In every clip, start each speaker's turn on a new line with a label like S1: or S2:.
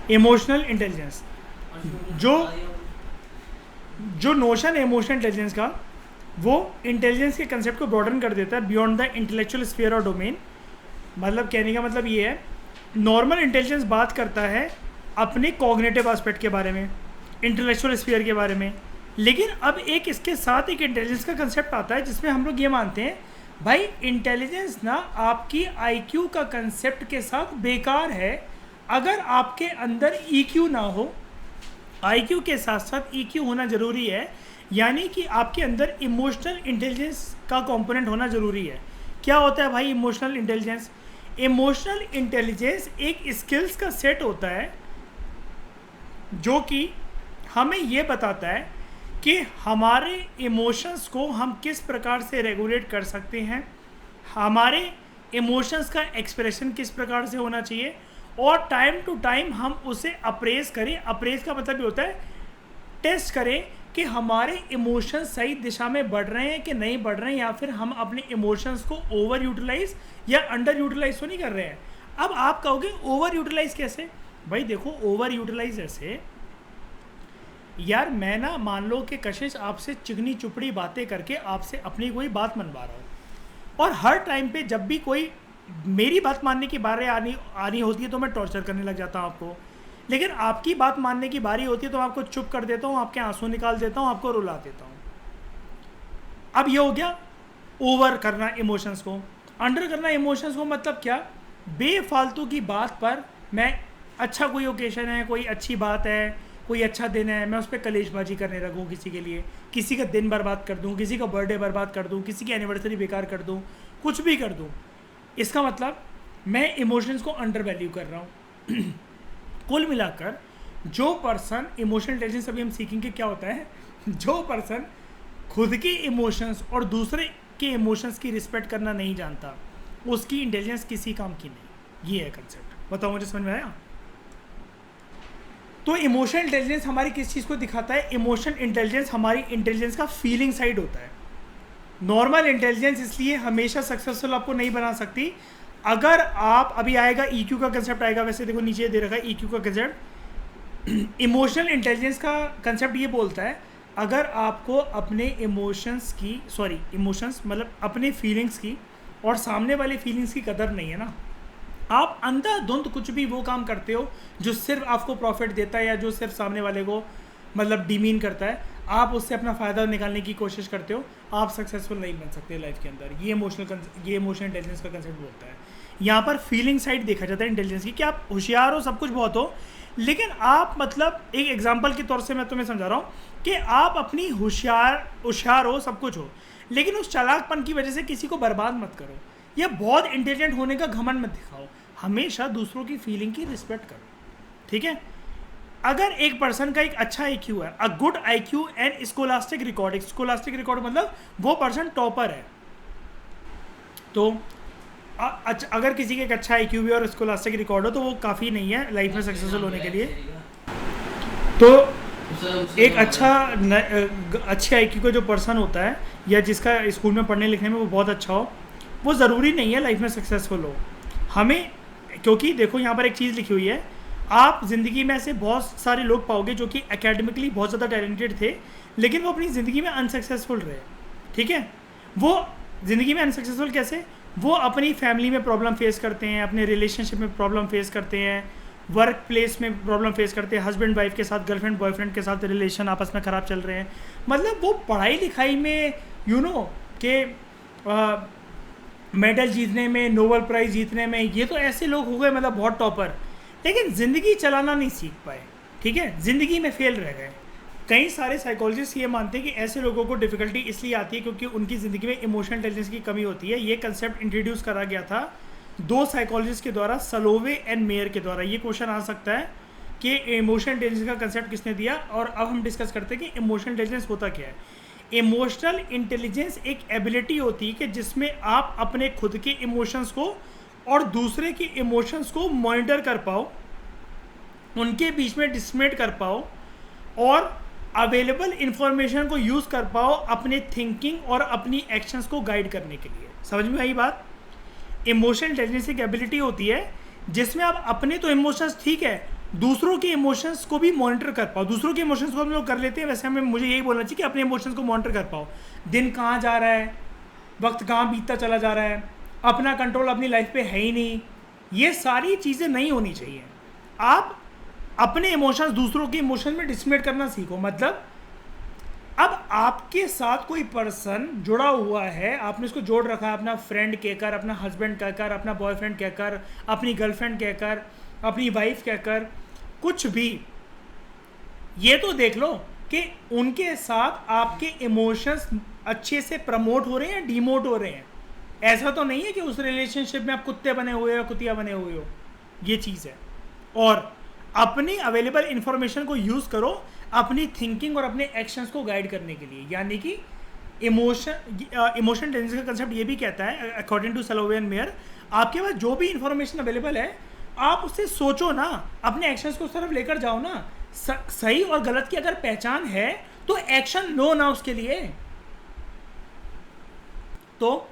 S1: Emotional intelligence, जो notion है emotional intelligence का, वो इंटेलिजेंस के कंसेप्ट को ब्रॉडन कर देता है बियॉन्ड द इंटेलेक्चुअल स्फीयर और डोमेन। मतलब कहने का मतलब ये है, नॉर्मल इंटेलिजेंस बात करता है अपने कॉग्निटिव एस्पेक्ट के बारे में, इंटेलेक्चुअल स्फीयर के बारे में, लेकिन अब एक इसके साथ एक इंटेलिजेंस का कंसेप्ट आता है जिसमें हम लोग ये मानते हैं भाई इंटेलिजेंस ना आपकी आईक्यू का कंसेप्ट के साथ बेकार है। अगर आपके अंदर ईक्यू ना हो, आईक्यू के साथ साथ ईक्यू होना ज़रूरी है, यानी कि आपके अंदर इमोशनल इंटेलिजेंस का कंपोनेंट होना ज़रूरी है। क्या होता है भाई इमोशनल इंटेलिजेंस? इमोशनल इंटेलिजेंस एक स्किल्स का सेट होता है जो कि हमें ये बताता है कि हमारे इमोशंस को हम किस प्रकार से रेगुलेट कर सकते हैं, हमारे इमोशंस का एक्सप्रेशन किस प्रकार से होना चाहिए, और टाइम टू टाइम हम उसे अप्रेज करें। अप्रेज का मतलब ये होता है टेस्ट करें कि हमारे इमोशंस सही दिशा में बढ़ रहे हैं कि नहीं बढ़ रहे हैं, या फिर हम अपने इमोशंस को ओवर यूटिलाइज या अंडर यूटिलाइज तो नहीं कर रहे हैं। अब आप कहोगे ओवर यूटिलाइज कैसे? भाई देखो, ओवर यूटिलाइज ऐसे, यार मैं ना मान लो कि कशिश आपसे चिकनी चुपड़ी बातें करके आपसे अपनी कोई बात मनवा रहा हूँ, और हर टाइम पे जब भी कोई मेरी बात मानने की बारी आनी होती है तो मैं टॉर्चर करने लग जाता हूँ आपको, लेकिन आपकी बात मानने की बारी होती है तो मैं आपको चुप कर देता हूँ, आपके आंसू निकाल देता हूँ, आपको रुला देता हूँ। अब ये हो गया ओवर करना इमोशंस को। अंडर करना इमोशंस को मतलब क्या? बेफालतू की बात पर मैं, अच्छा कोई ओकेशन है, कोई अच्छी बात है, कोई अच्छा दिन है, मैं उस पर कलेशबाजी करने लगूँ किसी के लिए, किसी का दिन बर्बाद कर दूँ, किसी का बर्थडे बर्बाद कर दूँ, किसी की एनिवर्सरी बेकार कर दूँ, कुछ भी कर दूँ। इसका मतलब मैं इमोशंस को अंडर वैल्यू कर रहा हूँ। कुल मिलाकर जो पर्सन इमोशनल इंटेलिजेंस, अभी हम सीखेंगे क्या होता है, जो पर्सन खुद के इमोशंस और दूसरे के इमोशंस की रिस्पेक्ट करना नहीं जानता, उसकी इंटेलिजेंस किसी काम की नहीं। ये है कंसेप्ट। बताओ मुझे समझ में आया? तो इमोशनल इंटेलिजेंस हमारी किस चीज़ को दिखाता है? इमोशनल इंटेलिजेंस हमारी इंटेलिजेंस का फीलिंग साइड होता है। नॉर्मल इंटेलिजेंस इसलिए हमेशा सक्सेसफुल आपको नहीं बना सकती। अगर आप, अभी आएगा ईक्यू का कंसेप्ट आएगा, वैसे देखो नीचे दे रखा है ईक्यू का कंसेप्ट। इमोशनल इंटेलिजेंस का कंसेप्ट ये बोलता है, अगर आपको अपने इमोशंस मतलब अपने फीलिंग्स की और सामने वाले फीलिंग्स की कदर नहीं है ना, आप अंधाधुंध कुछ भी वो काम करते हो जो सिर्फ आपको प्रॉफिट देता है या जो सिर्फ सामने वाले को मतलब डिमीन करता है, आप उससे अपना फ़ायदा निकालने की कोशिश करते हो, आप सक्सेसफुल नहीं बन सकते लाइफ के अंदर। ये इमोशनल इंटेलिजेंस का कंसेप्ट बोलता है। यहाँ पर फीलिंग साइड देखा जाता है इंटेलिजेंस की, कि आप होशियार हो, सब कुछ बहुत हो, लेकिन आप मतलब एक एग्जाम्पल के तौर से मैं तुम्हें समझा रहा हूँ कि आप अपनी होशियार हो, सब कुछ हो, लेकिन उस चालाकपन की वजह से किसी को बर्बाद मत करो, या बहुत इंटेलिजेंट होने का घमंड मत दिखाओ। हमेशा दूसरों की फीलिंग की रिस्पेक्ट करो, ठीक है? अगर एक पर्सन का एक अच्छा आईक्यू है, a good IQ and scholastic record मतलब वो पर्सन टॉपर है, तो अगर किसी के एक अच्छा आईक्यू भी और स्कोलास्टिक रिकॉर्ड हो तो वो काफ़ी नहीं है लाइफ में सक्सेसफुल होने के लिए। तो एक अच्छे आईक्यू का जो पर्सन होता है, या जिसका स्कूल में पढ़ने लिखने में वो बहुत अच्छा हो, वो ज़रूरी नहीं है लाइफ में सक्सेसफुल हो। हमें, क्योंकि देखो यहाँ पर एक चीज़ लिखी हुई है, आप ज़िंदगी में ऐसे बहुत सारे लोग पाओगे जो कि एकेडमिकली बहुत ज़्यादा टैलेंटेड थे, लेकिन वो अपनी ज़िंदगी में अनसक्सेसफुल रहे, ठीक है? वो ज़िंदगी में अनसक्सेसफुल कैसे? वो अपनी फैमिली में प्रॉब्लम फेस करते हैं, अपने रिलेशनशिप में प्रॉब्लम फेस करते हैं, वर्क प्लेस में प्रॉब्लम फेस करते हैं, हस्बैंड वाइफ के साथ, गर्लफ्रेंड बॉयफ्रेंड के साथ रिलेशन आपस में ख़राब चल रहे हैं, मतलब वो पढ़ाई लिखाई में के मेडल जीतने में, नोबेल प्राइज़ जीतने में, ये तो ऐसे लोग हो गए मतलब बहुत टॉपर, लेकिन ज़िंदगी चलाना नहीं सीख पाए, ठीक है? ज़िंदगी में फेल रह गए। कई सारे साइकोलॉजिस्ट ये मानते हैं कि ऐसे लोगों को डिफ़िकल्टी इसलिए आती है क्योंकि उनकी ज़िंदगी में इमोशनल इंटेलिजेंस की कमी होती है। ये कंसेप्ट इंट्रोड्यूस करा गया था 2 साइकोलॉजिस्ट के द्वारा, सलोवे एंड मेयर के द्वारा। ये क्वेश्चन आ सकता है कि इमोशनल इंटेलिजेंस का कंसेप्ट किसने दिया, और अब हम डिस्कस करते हैं कि इमोशनल इंटेलिजेंस होता क्या है। इमोशनल इंटेलिजेंस एक एबिलिटी होती है कि जिसमें आप अपने खुद के इमोशंस को और दूसरे के इमोशंस को मॉनिटर कर पाओ, उनके बीच में डिस्क्रिमिनेट कर पाओ, और अवेलेबल इंफॉर्मेशन को यूज़ कर पाओ अपने थिंकिंग और अपनी एक्शंस को गाइड करने के लिए। समझ में आई बात? इमोशनल इंटेलिजेंस एक एबिलिटी होती है जिसमें आप अपने तो इमोशंस ठीक है, दूसरों के इमोशंस को भी मॉनिटर कर पाओ। दूसरों के इमोशंस को हम लोग कर लेते हैं, वैसे हमें मुझे यही बोलना चाहिए कि अपने इमोशंस को मॉनिटर कर पाओ। दिन कहाँ जा रहा है, वक्त कहाँ बीतता चला जा रहा है, अपना कंट्रोल अपनी लाइफ पे है ही नहीं, ये सारी चीज़ें नहीं होनी चाहिए। आप अपने इमोशंस दूसरों के इमोशन में डिस्क्रिमिनेट करना सीखो। मतलब अब आपके साथ कोई पर्सन जुड़ा हुआ है, आपने उसको जोड़ रखा है अपना फ्रेंड कहकर, अपना हस्बैंड कहकर, अपना बॉयफ्रेंड कहकर, अपनी गर्लफ्रेंड कहकर, अपनी वाइफ कहकर, कुछ भी। ये तो देख लो कि उनके साथ आपके इमोशंस अच्छे से प्रमोट हो रहे हैं या डिमोट हो रहे हैं। ऐसा तो नहीं है कि उस रिलेशनशिप में आप कुत्ते बने हुए हो या कुतिया बने हुए हो। ये चीज़ है। और अपनी अवेलेबल इंफॉर्मेशन को यूज़ करो अपनी थिंकिंग और अपने एक्शंस को गाइड करने के लिए। यानी कि इमोशन इंटेलिजेंस का कंसेप्ट ये भी कहता है, अकॉर्डिंग टू सलोवे एंड मेयर, आपके पास जो भी इंफॉर्मेशन अवेलेबल है आप उससे सोचो ना, अपने एक्शंस को उस तरफ लेकर जाओ ना। सही और गलत की अगर पहचान है तो एक्शन लो ना उसके लिए। तो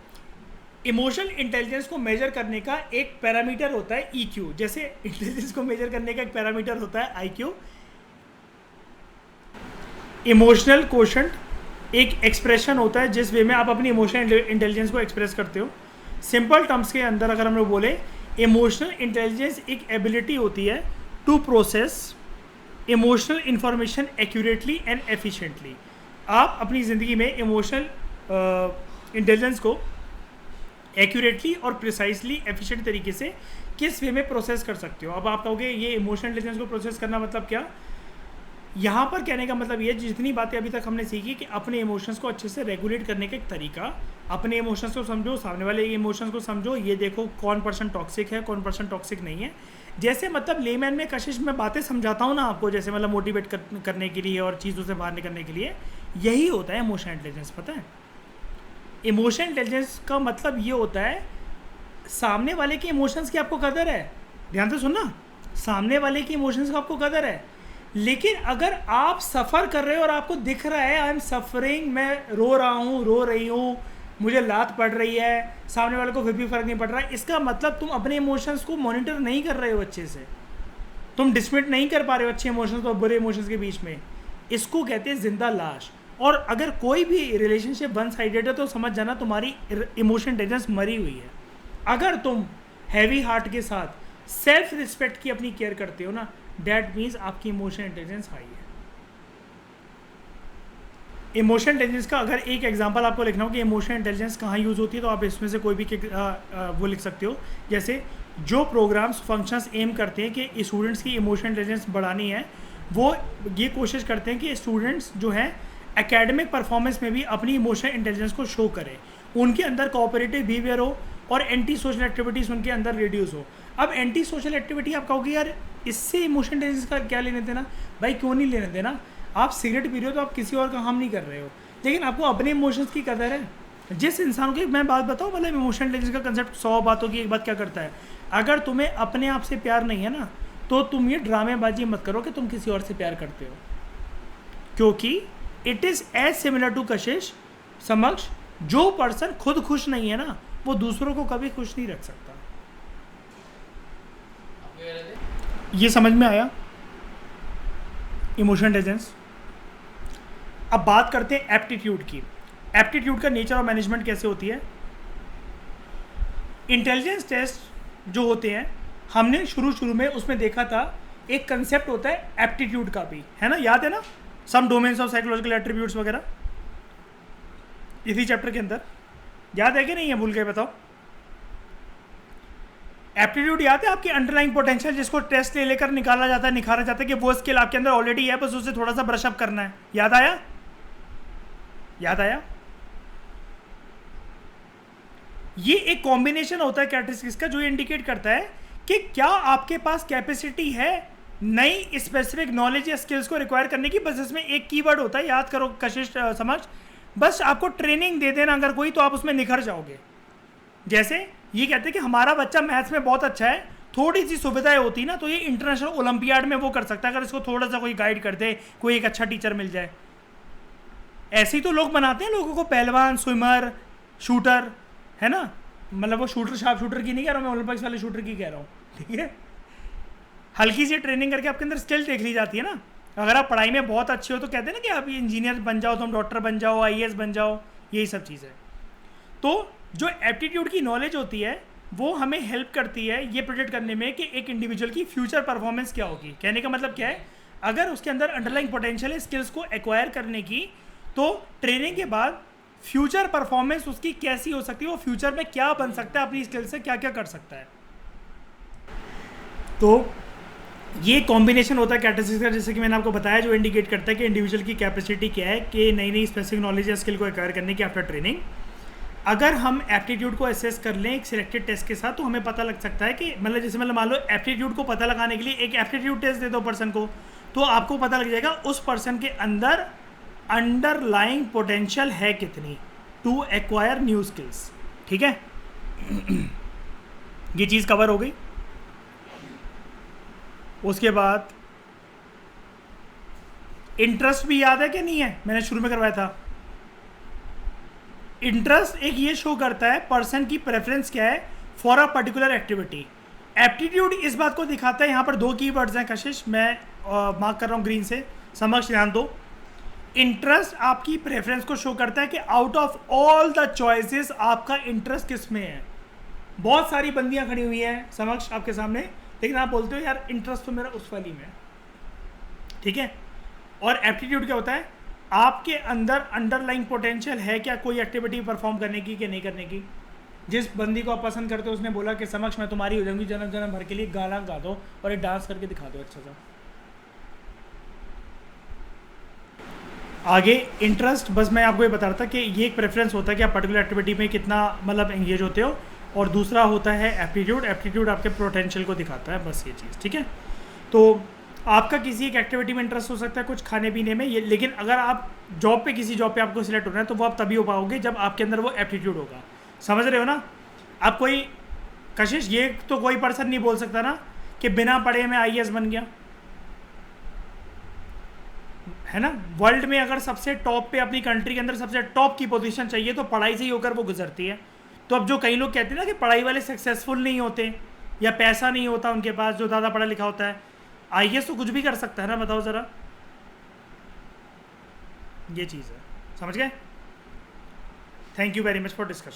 S1: इमोशनल इंटेलिजेंस को मेजर करने का एक पैरामीटर होता है EQ। जैसे इंटेलिजेंस को मेजर करने का एक पैरामीटर होता है IQ। इमोशनल कोशेंट एक एक्सप्रेशन होता है जिस वे में आप अपनी इमोशनल इंटेलिजेंस को एक्सप्रेस करते हो। सिंपल टर्म्स के अंदर अगर हम लोग बोले, इमोशनल इंटेलिजेंस एक एबिलिटी होती है to process emotional information accurately and efficiently. आप अपनी ज़िंदगी में इमोशनल इंटेलिजेंस को एक्यूरेटली और प्रिसाइसली एफिशिएंट तरीके से किस वे में प्रोसेस कर सकते हो। अब आप कहोगे ये इमोशनल इंटेलिजेंस को प्रोसेस करना मतलब क्या? यहाँ पर कहने का मतलब ये, जितनी बातें अभी तक हमने सीखी कि अपने इमोशंस को अच्छे से रेगुलेट करने का एक तरीका, अपने इमोशंस को समझो, सामने वाले इमोशंस को समझो, ये देखो कौन पर्सन टॉक्सिक है, कौन पर्सन टॉक्सिक नहीं है। जैसे मतलब लेमैन में कशिश में बातें समझाता हूँ ना आपको, जैसे मतलब मोटिवेट करने के लिए और चीज़ों से बाहर निकलने के लिए, यही होता है इमोशनल इंटेलिजेंस। पता है, इमोशनल इंटेलिजेंस का मतलब ये होता है सामने वाले के इमोशंस की आपको कदर है। ध्यान से सुनना, सामने वाले के इमोशंस का आपको कदर है, लेकिन अगर आप सफ़र कर रहे हो और आपको दिख रहा है आई एम सफरिंग, मैं रो रहा हूँ, रो रही हूँ, मुझे लात पड़ रही है, सामने वाले को फिर भी फ़र्क नहीं पड़ रहा है, इसका मतलब तुम अपने इमोशंस को मॉनिटर नहीं कर रहे हो अच्छे से, तुम डिस्क्रिमिनेट नहीं कर पा रहे हो अच्छे इमोशंस और बुरे इमोशंस के बीच में। इसको कहते हैं जिंदा लाश। और अगर कोई भी रिलेशनशिप वन साइडेड है तो समझ जाना तुम्हारी इमोशन इंटेलिजेंस मरी हुई है। अगर तुम हैवी हार्ट के साथ सेल्फ रिस्पेक्ट की अपनी केयर करते हो ना, दैट मीन्स आपकी इमोशन इंटेलिजेंस हाई है। इमोशन इंटेलिजेंस का अगर एक एग्जांपल आपको लिखना हो कि इमोशन इंटेलिजेंस कहाँ यूज़ होती है, तो आप इसमें से कोई भी वो लिख सकते हो। जैसे जो प्रोग्राम्स फंक्शंस एम करते हैं कि स्टूडेंट्स की इमोशन इंटेलिजेंस बढ़ानी है, वो ये कोशिश करते हैं कि स्टूडेंट्स जो हैं एकेडमिक परफॉर्मेंस में भी अपनी इमोशन इंटेलिजेंस को शो करें, उनके अंदर कोऑपरेटिव बिहेवियर हो और एंटी सोशल एक्टिविटीज़ उनके अंदर रिड्यूस हो। अब एंटी सोशल एक्टिविटी आप कहोगे यार इससे इमोशन इंटेलिजेंस का क्या लेने देना? भाई क्यों नहीं लेने देना? आप सिगरेट पी रहे हो तो आप किसी और का हार्म नहीं कर रहे हो, लेकिन आपको अपने इमोशंस की कदर है। जिस इंसान को, मैं बात बताऊँ, मतलब इमोशन इंटेलिजेंस का कंसेप्ट 100 बातों की एक बात क्या करता है। अगर तुम्हें अपने आप से प्यार नहीं है ना, तो तुम ये ड्रामेबाजी मत करो कि तुम किसी और से प्यार करते हो, क्योंकि it is as similar to कशिश समक्ष, जो पर्सन खुद खुश नहीं है ना, वो दूसरों को कभी खुश नहीं रख सकता। ये समझ में आया इमोशन इंटेलिजेंस? अब बात करते हैं एप्टीट्यूड की। एप्टीट्यूड का नेचर और मैनेजमेंट कैसे होती है। इंटेलिजेंस टेस्ट जो होते हैं, हमने शुरू में उसमें देखा था, एक कंसेप्ट होता है एप्टीट्यूड का भी, है ना, याद है ना, सम डोमेन्स ऑफ साइकोलॉजिकल एट्रीब्यूट्स वगैरह, इसी चैप्टर के अंदर। याद है कि नहीं है? भूल गए? बताओ। एप्टीट्यूड याद है? आपकी अंडरलाइंग पोटेंशियल, जिसको टेस्ट ले लेकर निकाला जाता है, निखारा जाता है कि वो स्किल आपके अंदर ऑलरेडी है, बस उसे थोड़ा सा ब्रश अप करना है। याद आया? याद आया? ये एक कॉम्बिनेशन होता है कैरेक्टरिस्टिक्स का, जो इंडिकेट करता है कि क्या आपके पास कैपेसिटी है नई स्पेसिफिक नॉलेज या स्किल्स को रिक्वायर करने की। बस इसमें एक कीवर्ड होता है, याद करो कशिश समझ, बस आपको ट्रेनिंग दे देना अगर कोई, तो आप उसमें निखर जाओगे। जैसे ये कहते हैं कि हमारा बच्चा मैथ्स में बहुत अच्छा है, थोड़ी सी सुविधाएं होती ना तो ये इंटरनेशनल ओलंपियाड में वो कर सकता है, अगर इसको थोड़ा सा कोई गाइड कर दे, कोई एक अच्छा टीचर मिल जाए। ऐसे ही तो लोग बनाते हैं लोगों को, पहलवान, स्विमर, शूटर, है ना, मतलब वो शूटर शार्प शूटर की नहीं कह रहा हूँ मैं, ओलंपिक्स वाले शूटर की कह रहा हूँ, ठीक है। हल्की सी ट्रेनिंग करके आपके अंदर स्किल देख ली जाती है ना। अगर आप पढ़ाई में बहुत अच्छे हो तो कहते हैं ना कि आप इंजीनियर बन जाओ, तुम डॉक्टर बन जाओ, आईएएस बन जाओ, यही सब चीज़ें। तो जो एप्टीट्यूड की नॉलेज होती है वो हमें हेल्प करती है ये प्रोजेक्ट करने में कि एक इंडिविजुअल की फ्यूचर परफॉर्मेंस क्या होगी। कहने का मतलब क्या है, अगर उसके अंदर अंडरलाइंग पोटेंशियल है स्किल्स को एक्वायर करने की, तो ट्रेनिंग के बाद फ्यूचर परफॉर्मेंस उसकी कैसी हो सकती है, वो फ्यूचर में क्या बन सकता है, अपनी स्किल से क्या क्या कर सकता है। तो ये कॉम्बिनेशन होता है कैरेक्टरिस्टिक्स का, जैसे कि मैंने आपको बताया, जो इंडिकेट करता है कि इंडिविजुअल की कैपेसिटी क्या है कि नई नई स्पेसिफिक नॉलेज या स्किल को एक्वायर करने की आफ्टर ट्रेनिंग। अगर हम एप्टीट्यूड को असेस कर लें एक सिलेक्टेड टेस्ट के साथ, तो हमें पता लग सकता है कि मतलब जैसे मतलब मान लो एप्टीट्यूड को पता लगाने के लिए एक एप्टीट्यूड टेस्ट दे दो पर्सन को, तो आपको पता लग जाएगा उस पर्सन के अंदर अंडरलाइंग पोटेंशियल है कितनी टू एक्वायर न्यू स्किल्स। ठीक है, ये चीज़ कवर हो गई। उसके बाद इंटरेस्ट भी याद है कि नहीं है, मैंने शुरू में करवाया था। इंटरेस्ट एक ये शो करता है पर्सन की प्रेफरेंस क्या है for a particular activity. Aptitude इस बात को दिखाता है, यहाँ पर दो कीवर्ड्स हैं कशिश, मैं मार्क कर रहा हूँ ग्रीन से, समझ ध्यान दो। इंटरेस्ट आपकी प्रेफरेंस को शो करता है कि out of all the choices आपका इंटरेस्ट किस में है। बहुत सारी बंदियां खड़ी हुई हैं समक्ष आपके सामने, लेकिन आप बोलते हो यार इंटरेस्ट तो मेरा उस वाली में है। ठीक है, और एप्टीट्यूड क्या होता है, आपके अंदर अंडरलाइंग पोटेंशियल है क्या कोई एक्टिविटी परफॉर्म करने की कि नहीं करने की। जिस बंदी को आप पसंद करते हो उसने बोला कि समक्ष मैं तुम्हारी हो जाऊंगी जन्म जन्म भर के लिए, गाना गा दो और एक डांस करके दिखा दो अच्छा सा। आगे इंटरेस्ट, बस मैं आपको ये बता रहा था कि ये एक प्रेफरेंस होता है कि आप पर्टिकुलर एक्टिविटी में कितना मतलब एंगेज होते हो, और दूसरा होता है एप्टीट्यूड। एप्टीट्यूड आपके पोटेंशियल को दिखाता है, बस ये चीज़। ठीक है, तो आपका किसी एक एक्टिविटी में इंटरेस्ट हो सकता है कुछ खाने पीने में ये, लेकिन अगर आप जॉब पे किसी जॉब पे आपको सिलेक्ट होना है तो वो आप तभी हो पाओगे जब आपके अंदर वो एप्टीट्यूड होगा। समझ रहे हो ना आप। कोई कशिश ये तो कोई पर्सन नहीं बोल सकता ना कि बिना पढ़े मैं आईएएस बन गया, है ना। वर्ल्ड में अगर सबसे टॉप पे अपनी कंट्री के अंदर सबसे टॉप की पोजीशन चाहिए तो पढ़ाई से ही होकर वो गुजरती है। तो अब जो कई लोग कहते हैं ना कि पढ़ाई वाले सक्सेसफुल नहीं होते या पैसा नहीं होता उनके पास जो ज़्यादा पढ़ा लिखा होता है, आईएएस तो कुछ भी कर सकता है ना, बताओ ज़रा। ये चीज़ है, समझ गए। Thank you very much for discussion.